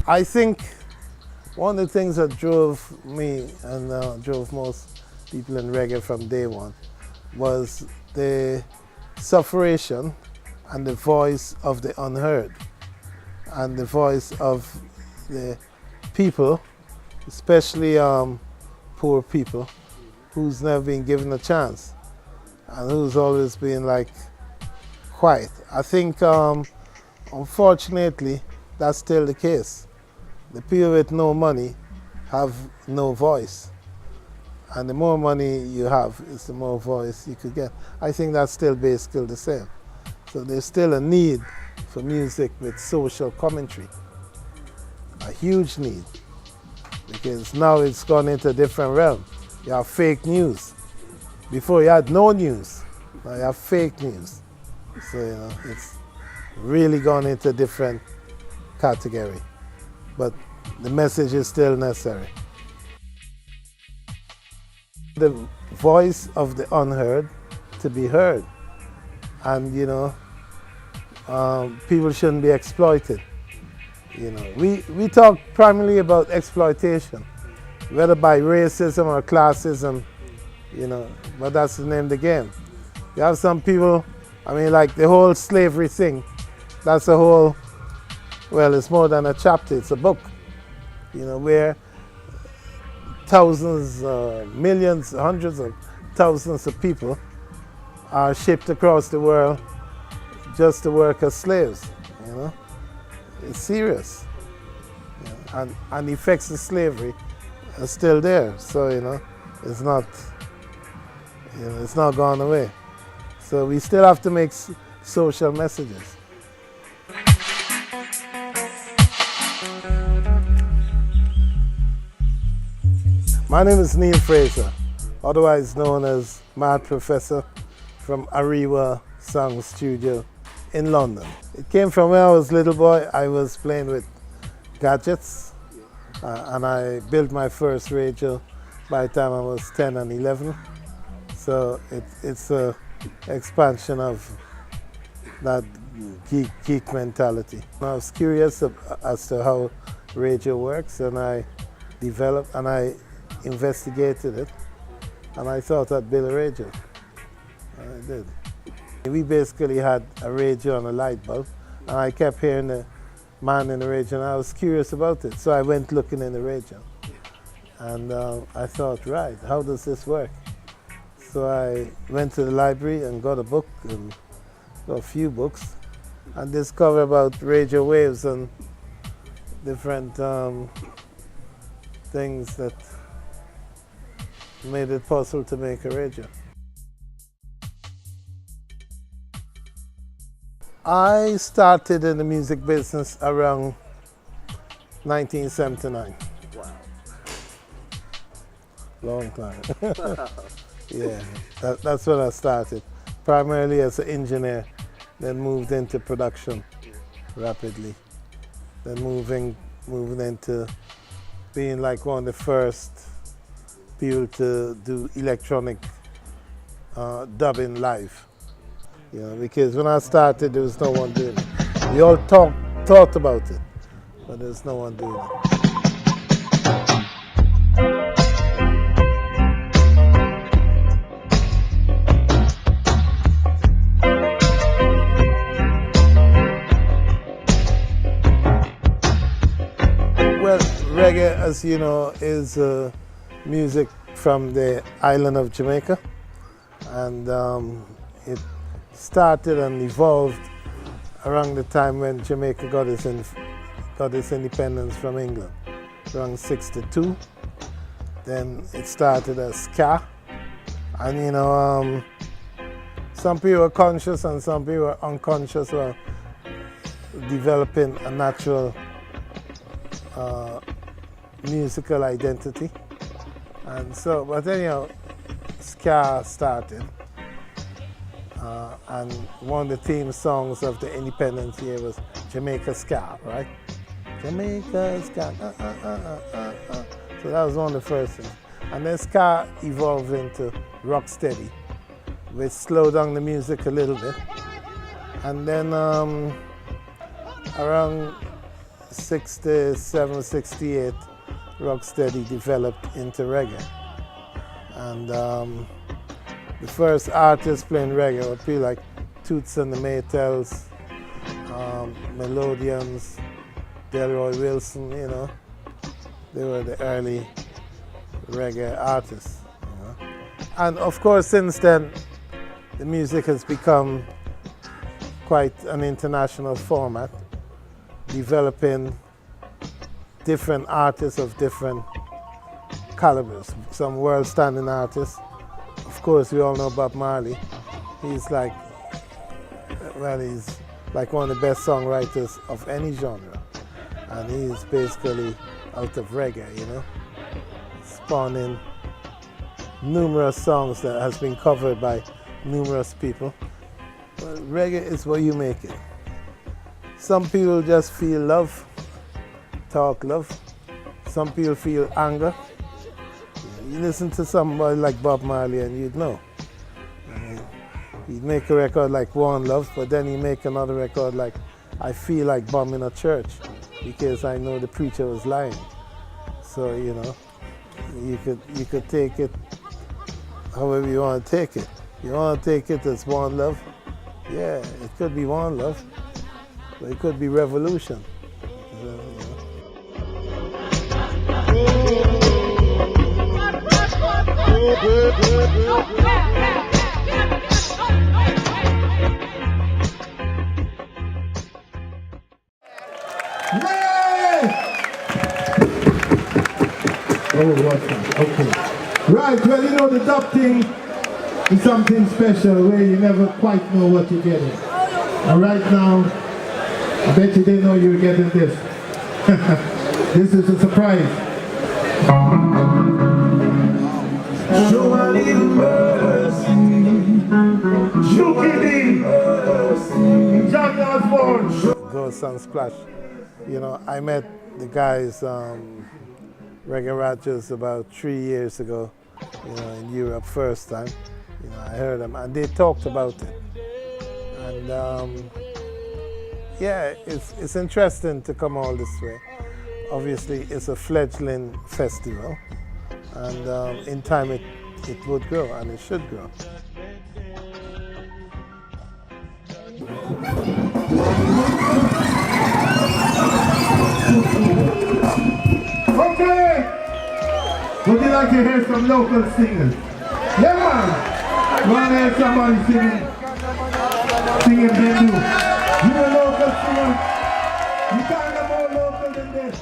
I think one of the things that drove me and drove most people in reggae from day one was the sufferation and the voice of the unheard and the voice of the people, especially poor people, who's never been given a chance and who's always been like quiet. I think unfortunately that's still the case. The people with no money have no voice, and the more money you have is the more voice you could get. I think that's still basically the same. So there's still a need for music with social commentary, a huge need, because now it's gone into a different realm. You have fake news. Before you had no news, now you have fake news. So you know, it's really gone into a different category. But the message is still necessary. The voice of the unheard to be heard. And you know, people shouldn't be exploited. You know, we talk primarily about exploitation, whether by racism or classism, you know, but that's the name of the game. You have some people, I mean, like the whole slavery thing, that's a whole, well, it's more than a chapter, it's a book, you know, where thousands, millions, hundreds of thousands of people are shipped across the world just to work as slaves, you know. It's serious. You know, and the effects of slavery are still there, so, you know, it's not, you know, it's not gone away. So we still have to make social messages. My name is Neil Fraser, otherwise known as Mad Professor from Riva Sound Studio in London. It came from when I was a little boy. I was playing with gadgets and I built my first radio by the time I was 10 and 11. So it's an expansion of that geek mentality. I was curious as to how radio works, and I developed and I investigated it, and I thought I'd build a radio. And I did. We basically had a radio and a light bulb, and I kept hearing the man in the radio, and I was curious about it. So I went looking in the radio, and I thought, right, how does this work? So I went to the library and got a book, and got a few books, and discovered about radio waves and different things that made it possible to make a radio. I started in the music business around 1979. Wow. Long time. Yeah, that's when I started. Primarily as an engineer, then moved into production rapidly. Then moving into being like one of the first people to do electronic dubbing live. You know, because when I started, there was no one doing it. We all thought about it, but there's no one doing it. Well, reggae, as you know, is music from the island of Jamaica, and it started and evolved around the time when Jamaica got its independence from England, around '62. Then it started as ska, and you know, some people were conscious and some people were unconscious, were developing a natural musical identity. And so, but anyhow, ska started. And one of the theme songs of the independence year was Jamaica Ska, right? Jamaica Ska, So that was one of the first things. And then ska evolved into rocksteady, which slowed down the music a little bit. And then around 67, 68, rocksteady developed into reggae. And the first artists playing reggae would be like Toots and the Maytals, Melodians, Delroy Wilson, you know. They were the early reggae artists. You know. And of course, since then, the music has become quite an international format, developing different artists of different calibers, some world-standing artists. Of course, we all know Bob Marley. He's like, well, he's like one of the best songwriters of any genre. And he's basically out of reggae, you know, spawning numerous songs that has been covered by numerous people. Well, reggae is what you make it. Some people just feel love, talk love. Some people feel anger. You listen to somebody like Bob Marley and you'd know. He'd make a record like One Love, but then he'd make another record like I Feel Like Bombing a Church because I know the preacher was lying. So, you know, you could take it however you want to take it. You want to take it as One Love? Yeah, it could be One Love, but it could be Revolution. You know. Oh, what's that? Okay. Right, well, you know, the dub thing is something special where you never quite know what you're getting. And right now, I bet you didn't know you were getting this. This is a surprise. Show a little mercy. Goa Sunsplash. You know, I met the guys, Reggae Rogers, about 3 years ago, you know, in Europe first time. You know, I heard them and they talked about it. And yeah, it's interesting to come all this way. Obviously, it's a fledgling festival, and in time it would grow, and it should grow. Okay! Would you like to hear some local singers? Yeah, man! Want to hear somebody singing Hindu? You a local singer? You kind of more local than this.